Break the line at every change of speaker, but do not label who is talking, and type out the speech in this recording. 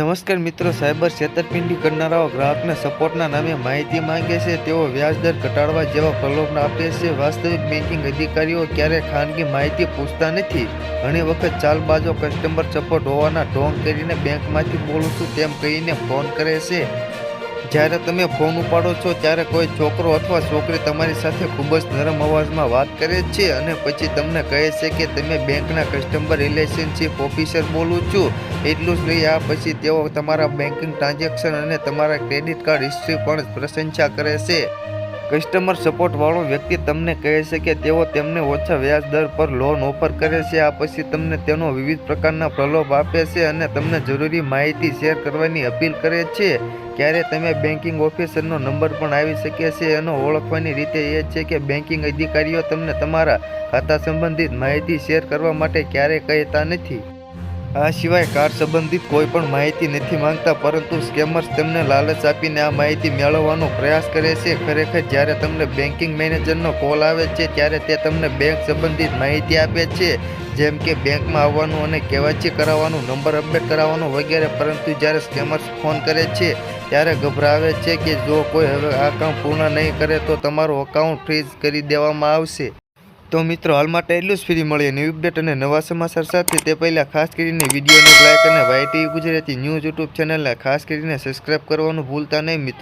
નમસ્કાર મિત્રો, સાયબર છેતરપિંડી કરનારાઓ ગ્રાહકને સપોર્ટના નામે માહિતી માંગે છે. તેઓ વ્યાજદર ઘટાડવા જેવા પ્રલોભન આપે છે. વાસ્તવિક બેન્કિંગ અધિકારીઓ ક્યારેય ખાનગી માહિતી પૂછતા નથી. ઘણી વખત ચાલબાજો કસ્ટમર સપોર્ટ હોવાના ઢોંગ કરીને બેંકમાંથી બોલું છું તેમ કહીને ફોન કરે છે. જ્યારે તમે ફોન ઉપાડો છો ત્યારે કોઈ છોકરો અથવા છોકરી તમારી સાથે ખૂબ જ નરમ અવાજમાં વાત કરે છે અને પછી તમને કહે છે કે તમે બેંકના કસ્ટમર રિલેશનશિપ ઓફિસર બોલું છું. એટલું જ નહીં, આ પછી તેઓ તમારા બેન્કિંગ ટ્રાન્ઝેક્શન અને તમારા ક્રેડિટ કાર્ડ હિસ્ટ્રી પણ પ્રશંસા કરે છે. કસ્ટમર સપોર્ટવાળો વ્યક્તિ તમને કહે છે કે તેઓ તેમને ઓછા વ્યાજ દર પર લોન ઓફર કરે છે. આ પછી તમને તેનો વિવિધ પ્રકારના પ્રલોભ આપે છે અને તમને જરૂરી માહિતી શેર કરવાની અપીલ કરે છે. ક્યારે તમે બેન્કિંગ ઓફિસરનો નંબર પણ આવી શકે છે. એનો ઓળખવાની રીતે એ છે કે બેન્કિંગ અધિકારીઓ તમને તમારા ખાતા સંબંધિત માહિતી શેર કરવા માટે ક્યારેય કહેતા નથી. આ સિવાય કાર સંબંધિત કોઈ પણ માહિતી નથી માંગતા, પરંતુ સ્કેમર્સ તેમને લાલચ આપીને આ માહિતી મેળવવાનો પ્રયાસ કરે છે. ખરેખર, જ્યારે તમને બેન્કિંગ મેનેજરનો કોલ આવે છે ત્યારે તે તમને બેંક સંબંધિત માહિતી આપે છે, જેમ કે બેંકમાં આવવાનું અને કેવાયસી કરાવવાનું, નંબર અપડેટ કરાવવાનું વગેરે. પરંતુ જ્યારે સ્કેમર્સ ફોન કરે છે ત્યારે ગભરાવે છે કે જો કોઈ હવે આ કામ પૂર્ણ નહીં કરે તો તમારું અકાઉન્ટ ફ્રીઝ કરી દેવામાં આવશે. તો મિત્રો, હાલ માટે એટલું જ. ફ્રી મળીએ નવી અપડેટ અને નવા સમાચાર સાથે. તે પહેલાં ખાસ કરીને વિડીયોને લાઇક અને YT ગુજરાતી ન્યૂઝ યુટ્યુબ ચેનલને ખાસ કરીને સબસ્ક્રાઇબ કરવાનું ભૂલતા નહીં મિત્રો.